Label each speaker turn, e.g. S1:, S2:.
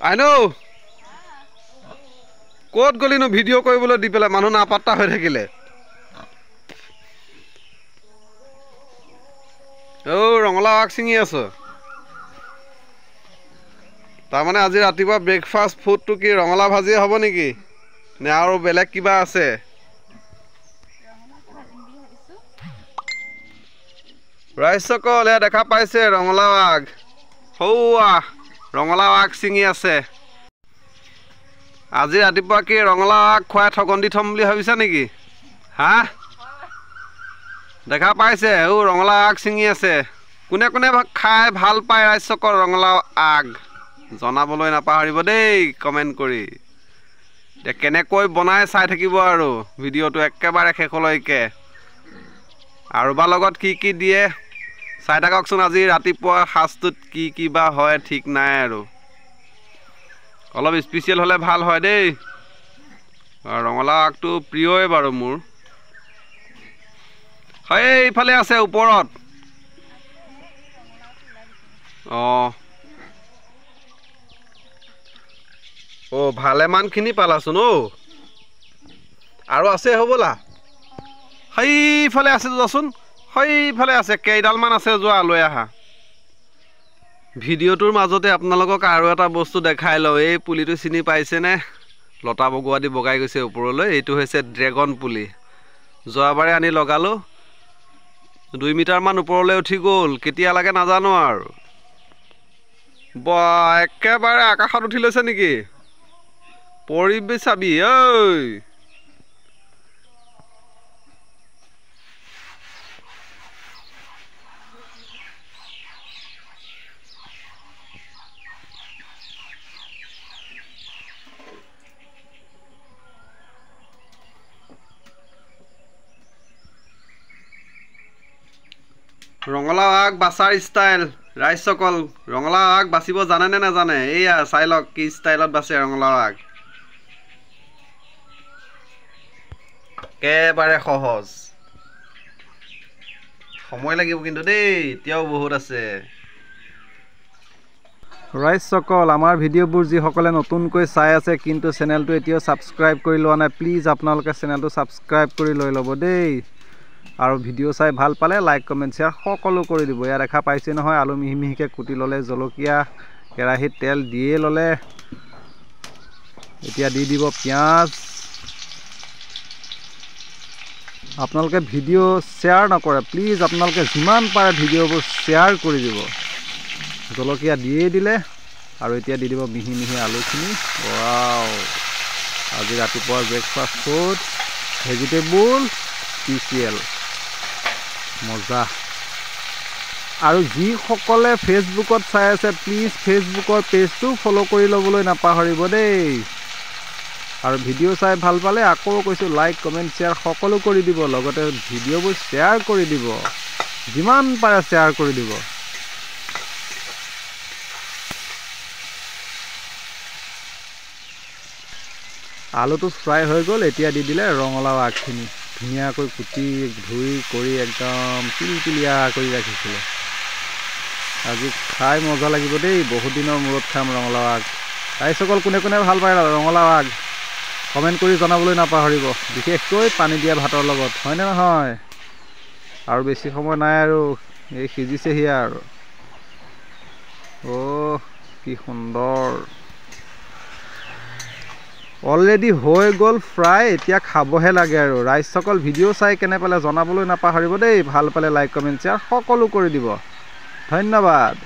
S1: আইনো ক'ত গলিনো ভিডিঅ' কৰিবলৈ দি পেলাই মানুহ নাপাত্তা হৈ থাকিলে ৰঙালাও আগ ছিঙি আছো তাৰমানে আজি ৰাতিপুৱা ব্ৰেকফাষ্ট ফুডটো কি ৰঙালাও ভাজিয়ে হ'ব নেকি নে আৰু বেলেগ কিবা আছে ৰাইজসকল এয়া দেখা পাইছে ৰঙালাও আগ হৌৱা ৰঙালাও আগ ছিঙি আছে আজি ৰাতিপুৱা কি ৰঙালাও আগ খুৱাই ঠগন দি থ'ম বুলি ভাবিছা নেকি হা দেখা পাইছে ৰঙালাও আগ ছিঙি আছে কোনে কোনে খাই ভাল পায় ৰাইজসকল ৰঙালাও আগ জনাবলৈ নাপাহৰিব দেই কমেণ্ট কৰি কেনেকৈ বনাই চাই থাকিব আৰু ভিডিঅ'টো একেবাৰে শেষলৈকে আৰু বা লগত কি কি দিয়ে চাই থাককচোন আজি ৰাতিপুৱা সাজটোত কি কি বা হয় ঠিক নাই আৰু অলপ স্পেচিয়েল হ'লে ভাল হয় দেই ৰঙালাও আগটো প্ৰিয়ই বাৰু মোৰ হয় এইফালে আছে ওপৰত ভালেমানখিনি পালাচোন আৰু আছে হ'বলা সেইফালে আছে যোৱাচোন সেইফালে আছে কেইডালমান আছে যোৱা লৈ আহা ভিডিঅ'টোৰ মাজতে আপোনালোকক আৰু এটা বস্তু দেখাই লওঁ এই পুলিটো চিনি পাইছেনে লতা বগোৱা দি বগাই গৈছে ওপৰলৈ এইটো হৈছে ড্ৰেগন পুলি যোৱাবাৰে আনি লগালোঁ 2 মিটাৰমান ওপৰলৈ উঠি গ'ল কেতিয়া লাগে নাজানো আৰু একেবাৰে আকাশত উঠি লৈছে নেকি পৰিবি চাবি ঐ ৰঙালাও আগ বাচাৰ ষ্টাইল ৰাইজসকল ৰঙালাও আগ বাচিব জানে নে নাজানে এইয়া চাই লওক কি ষ্টাইলত বাচে ৰঙালাও আগ একেবাৰে সহজ সময় লাগিব কিন্তু দেই এতিয়াও বহুত আছে ৰাইজসকল আমাৰ ভিডিঅ'বোৰ যিসকলে নতুনকৈ চাই আছে কিন্তু চেনেলটো এতিয়াও ছাবস্ক্ৰাইব কৰি লোৱা নাই প্লিজ আপোনালোকে চেনেলটো ছাবস্ক্ৰাইব কৰি লৈ ল'ব দেই আৰু ভিডিঅ' চাই ভাল পালে লাইক কমেণ্ট শ্বেয়াৰ সকলো কৰি দিব এয়া দেখা পাইছে নহয় আলু মিহি মিহিকৈ কুটি ল'লে জলকীয়া কেৰাহীত তেল দিয়ে ল'লে এতিয়া দি দিব পিঁয়াজ আপোনালোকে ভিডিঅ' শ্বেয়াৰ নকৰে প্লিজ আপোনালোকে যিমান পাৰে ভিডিঅ'বোৰ শ্বেয়াৰ কৰি দিব জলকীয়া দিয়ে দিলে আৰু এতিয়া দি দিব মিহি মিহি আলুখিনি ৱাও আজি ৰাতিপুৱা ব্ৰেকফাষ্ট ফুড ভেজিটেবল স্পেচিয়েল মজা আৰু যিসকলে ফেচবুকত চাই আছে প্লিজ ফেচবুকৰ পেজটো ফ'ল' কৰি ল'বলৈ নাপাহৰিব দেই আৰু ভিডিঅ' চাই ভাল পালে আকৌ কৈছোঁ লাইক কমেণ্ট শ্বেয়াৰ সকলো কৰি দিব লগতে ভিডিঅ'বোৰ শ্বেয়াৰ কৰি দিব যিমান পাৰে শ্বেয়াৰ কৰি দিব আলুটো ফ্ৰাই হৈ গ'ল এতিয়া দি দিলে ৰঙালাও আগখিনি ধুনীয়াকৈ কুটি ধুই কৰি একদম পিলপিলিয়া কৰি ৰাখিছিলে আজি খাই মজা লাগিব দেই বহুত দিনৰ মূৰত খাম ৰঙালাও আগ ৰাইজসকল কোনে কোনে ভাল পায় ৰঙালাও আগ কমেণ্ট কৰি জনাবলৈ নাপাহৰিব বিশেষকৈ পানী দিয়া ভাতৰ লগত হয়নে নহয় আৰু বেছি সময় নাই আৰু এই সিজিছেহি আৰু কি সুন্দৰ অলৰেডি হৈ গ'ল ফ্ৰাই এতিয়া খাবহে লাগে আৰু ৰাইজসকল ভিডিঅ' চাই কেনে পালে জনাবলৈ নাপাহৰিব দেই ভাল পালে লাইক কমেণ্ট শ্বেয়াৰ সকলো কৰি দিব ধন্যবাদ।